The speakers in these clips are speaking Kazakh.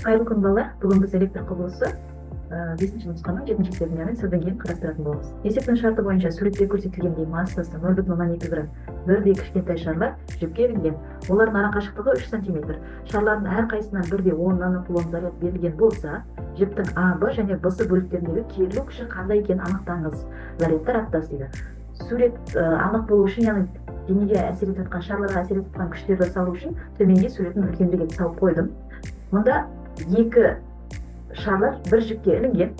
Кайырлы күн балдар. Бүгүн биз электр кубулушу 5 нусканын 7 терминалын сизден кийин карастыратын болобуз. Эсептин шарты боюнча сүрөттө көрсөтүлгендей массасы 0,02 грамм бирдей кичинекей шарлар жипке илинген. Олардын ара кашыктыгы 3 сантиметр. Шарлардын ар кайсысынан 1,10 нанокулон заряд берилген болсо, жиптин А, Б жана Б бөлүктөрүндөгү кирлүү күчү кандай экенин аныктаңыз. Зарядтар аттас дейт. Сүрөт анык болуу үчүн, яны денеге асер этип аткан, шарларга асер этип аткан күчтөрдү салуу үчүн төмөнкү сүрөттүн үлкөндүгүн салып койдум. Мында эки шарлар bir жипке илинген.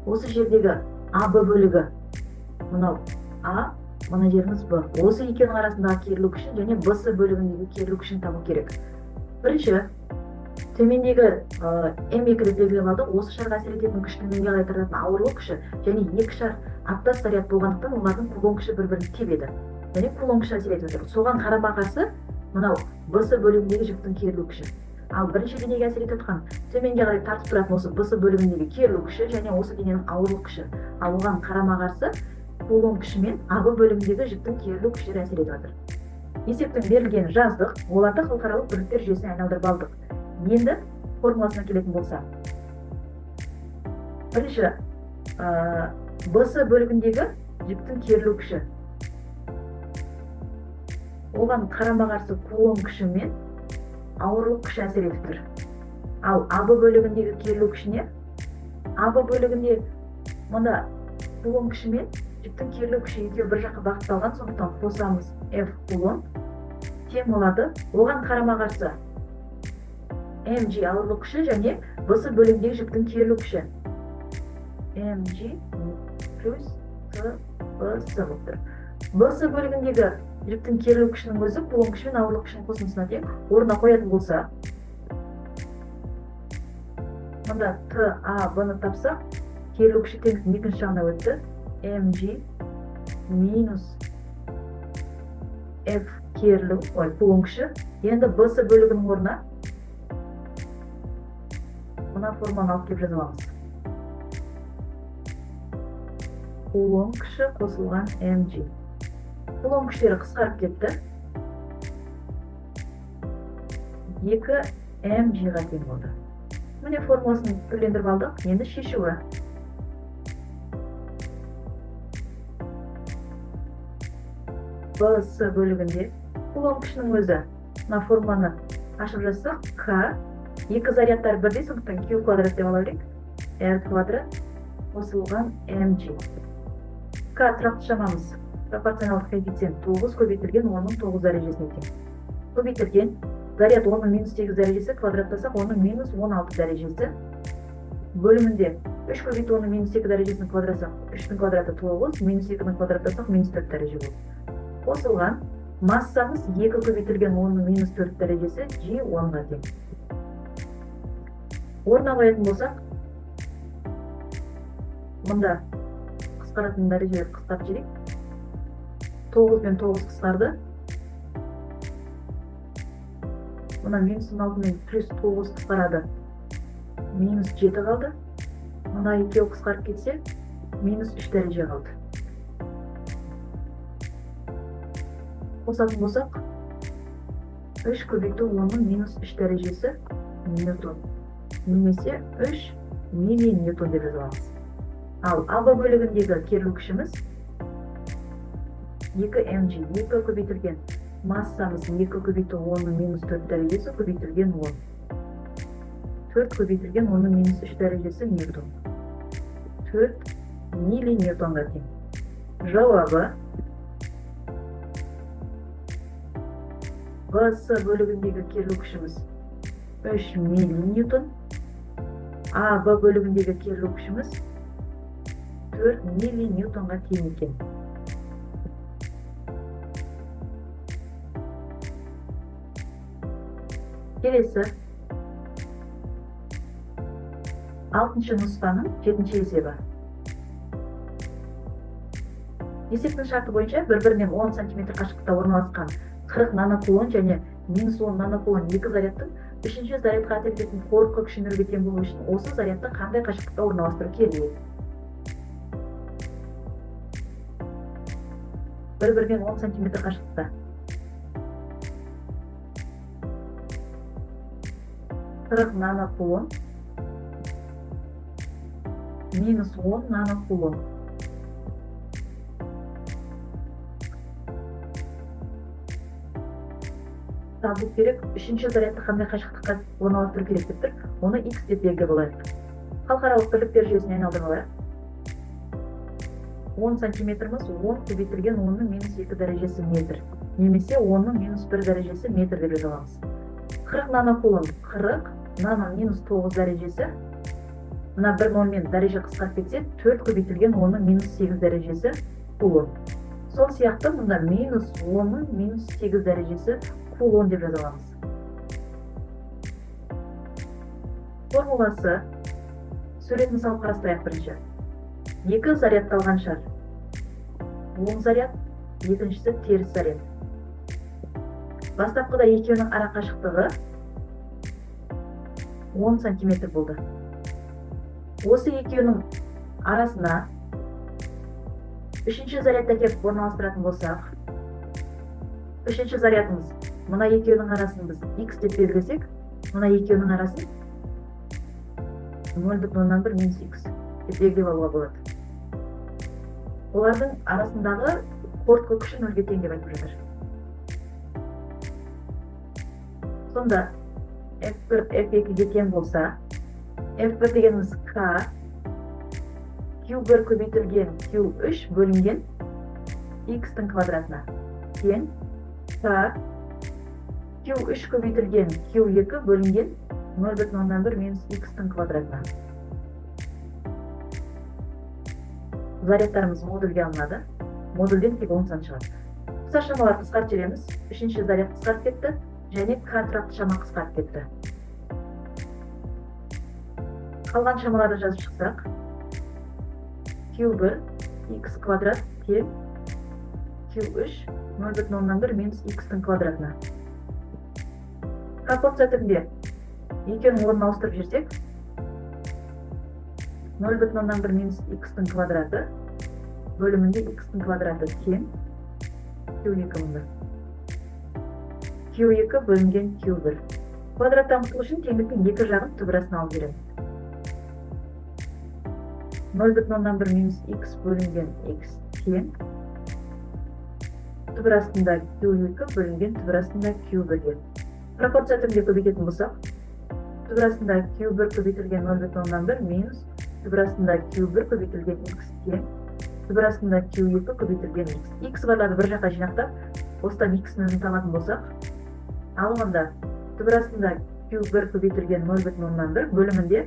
Осы жердегі АБ бөлігі мынау А, мына жерimiz Б. Осы екеуінің арасындағы керілу күшін және БС бөлігіндегі керілу күшін табу керек. Бірінші, төмендегі М2-ді белгілеп алдық. Осы шарға әсер ететін күш төменге қарай тарататын ауырлық күші және екі шар аттас заряд болғандықтан олардың кулон күші бір-бірін тебеді. Және кулон күші әсер етіп отыр. Соған қарама қарсы мынау БС бөлігіндегі жіптің керілу күші. Ал бірінші денеге әсер етіп отқан төменге қарай тартып тұратын осы БС бөлігіндегі керілу күші және осы дененің ауырлық күші. Ал оған қарама қарсы кулон күші мен АБ бөлігіндегі жіптің керілу күштері әсер етіп отыр. Есептің берілгенін жаздық, оларды халықаралық бірліктер жүйесіне айналдырып алдық. Енді формуласына келетін болса, бірінші БС бөлігіндегі жіптің керілу күші, оған қарама қарсы кулон күші мен ауырлық күші әсер етіп тұр. Ал АБ бөлігіндегі керілу күшіне, АБ бөлігінде мында кулон күші мен жіптің керілу күші екеуі бір жаққа бағытталған, сондықтан қосамыз F кулон тең болады. Оған қарама қарсы mg ауырлық күші және BS бөлігіндегі жіптің керілу күші mg плюс BS болып тұр. BS бөлігіндегі жіптің керілу күшінің өзі кулон күші мен ауырлық күшінің қосындысына тең. Орнына қоятын болса, мында ТАБ-ны тапсақ, керілу күші теңдіктің екінші жағына өтті. mg минус F керілу, кулон күші. Енді BS бөлігінің орнына мына форманы алып келіп жаза аламыз. Кулон күші қосылған mg. Кулон күштері қысқарып кетті. 2 mg-ға тең болды. Міне формуласын түрлендіріп алдық. Енді шешуі. BS бөлігінде кулон күшінің өзі, мына формуланы ашып жазсақ, К, екі зарядтар бірдей, сондықтан Q квадрат деп ала берейік. R квадрат қосылған mg. К тұрақты шамамыз, пропорционалдық коэффициент 9 көбейтілген 10-ның 9 дәрежесіне тең. Көбейтілген заряд 10-ның минус 8 дәрежесі, квадраттасақ 10-ның минус 16 дәрежесі. Бөлімінде 3 көбейту 10-ның минус 2 дәрежесін квадратсақ, 3-дің квадраты 9, минус 2-ні квадраттасақ минус 4 дәреже болды. Қосылған массамыз 2 көбейтілген 10-ның минус 4 дәрежесі G10-ға тең. Орнына қоятын болсақ, мұнда қысқаратын дәрежелер қысқарып жіберейік. 9 мен 9 қысқарды. Мұна минус 16 мен плюс 9 қысқарады. Минус 7 қалды. Мұна 2 қысқарып кетсе, минус 3 дәреже қалды. Қосатын болсақ, 3 көбейту 10-ның минус 3 дәрежесі ньютон. Немесе 3 милли ньютон деп жазамыз. Ал АБ бөлігіндегі керілу күшіміз 2 mg, 2 көбейтілген массамыз 2 көбейту 10-ның минус 4 дәрежесі көбейтілген 10. 4 көбейтілген 10-ның минус 3 дәрежесі ньютон. 4 милли ньютонға тең. Жауабы BS бөлігіндегі керілу күшіміз 3 милли ньютон. АБ бөлігіндегі керілу күшіміз 4 милли ньютонға тең екен. Келесі 6-шы нұсқаның 7-ші есебі. Есептің шарты бойынша бір-бірінен 10 см қашықтықта орналасқан 40 нанокулон және минус 10 нанокулон екі зарядтың үшінші зарядқа әсер ететін қорытқы күшін тең болу үшін осы зарядты қандай қашықтықта орналастыру керек? Бір-бірінен 10 см қашықтықта. 40 нанокулон минус 10 нанокулон. Табу керек. Үшінші зарядты қандай қашықтыққа орналастыру керек деп тұр. Оны x деп белгілеп алайық. Халықаралық бірліктер жүйесіне айналдырып алайық. 10 сантиметріміз 10 көбейтілген 10-ның минус 2 дәрежесі метр. Немесе 10-ның минус 1 дәрежесі метр деп жазамыз. 40 нанокулон 40 нано минус 9 дәрежесі. Мына бір нолмен дәреже қысқарып кетсе, 4 көбейтілген 10-ның минус 8 дәрежесі кулон. Сол сияқты мұнда минус 10-ның минус 8 дәрежесі кулон деп жазаламыз. Формуласы сурет мысал қарастырайық бірінші. Екі зарядталған шар. Оң заряд, екіншісі теріс заряд. Бастапқыда екеуінің ара қашықтығы 10 сантиметр болды. Осы екеуінің арасына үшінші зарядты әкеліп орналастыратын болсақ, үшінші зарядымыз мына екеуінің арасын біз x деп белгілесек, мына екеуінің арасын 0,1 минус x деп белгілеп алуға болады. Олардың арасындағы қорытқы күші 0-ге тең деп айтып жатыр. Сонда F1 F2-ге тең болса, F1 дегеніміз K, Q1 көбейтілген Q3 бөлінген X-тің квадратына тең K, Q3 көбейтілген Q2 бөлінген 0,1 минус X-тің квадратына. Зарядтарымыз модульге алынады. Модульден тек 10 сан шығады. Қысқа шамалар қысқарып жүреміз. Үшінші заряд қысқарып кетті, және К тұрақты шама қысқарып кетті. Қалған шамаларды жазып шықсақ, Q1 X квадрат тең Q3 0,1 минус X-тің квадратына. Пропорция түрінде екеуінің орнын ауыстырып жүрсек, 0,1 минус x-тің квадраты бөлімінде x-тің квадраты тең Q2 мұнда. Q2 бөлінген Q1. Квадраттан құтылу үшін теңдіктің екі жағын түбірасына алып береміз. 0,1 минус x бөлінген x тең түбірасында Q2 бөлінген түбірасында Q1-ге. Пропорция түрінде көбейтетін болсақ, түбірасында Q1 көбейтілген 0,1 минус түбірасында Q1 көбейтілген x тең түбірасында Q2 көбейтілген x. X барларды бір жаққа жинақтап, осыдан x-ның өзін табатын болсақ, алғанда түбірасында Q1 көбейтілген 0,1 бөлімінде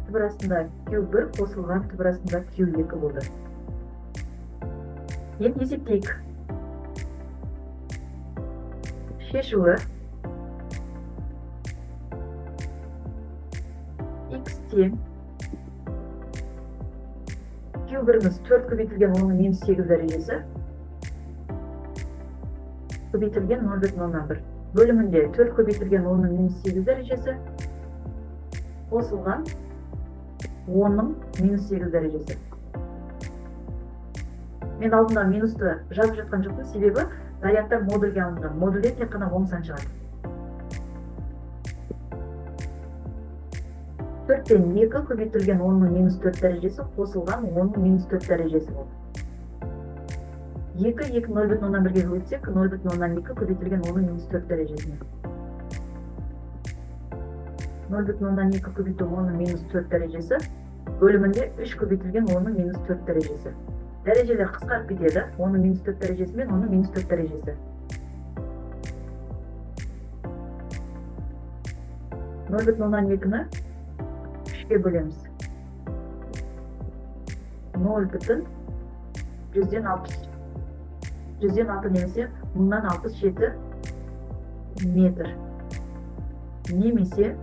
түбірасында Q1 қосылған түбірасында Q2 болды. Енді есептейік. Шешуі x тең Q1-іміз 4 көбейтілген 10-ның минус 8 дәрежесі көбейтілген 0,1 бөлімінде 4 көбейтілген 10-ның минус 8 дәрежесі қосылған 10-ның минус 8 дәрежесі. Мен алдында минусты жазып жатқан жоқпын, себебі зарядтар модульге алынған. Модульден тек қана 10 сан шығады. 4-тен 2 көбейтілген 10-ның минус 4 дәрежесі қосылған 10-ның минус 4 дәрежесі болды. 2 0,1-ге көбейтсек, 0,2 көбейтілген 10-ның минус 4 дәрежесіне. 0,2 көбейту 10-ның минус 4 дәрежесі бөлімінде 3 көбейтілген 10-ның минус 4 дәрежесі. Дәрежелер қысқарып кетеді, 10-ның минус 4 дәрежесі мен 10-ның минус 4 дәрежесі. 0,2-ні 3-ке бөлеміз. 0,100-ден 60. 106 немесе 1067 метр. Немесе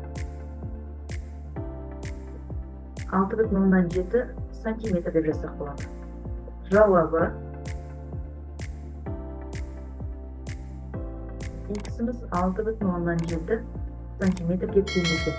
6,07 сантиметр деп жазсақ болады. Жауабы x-іміз 6,07 сантиметрге тең екен.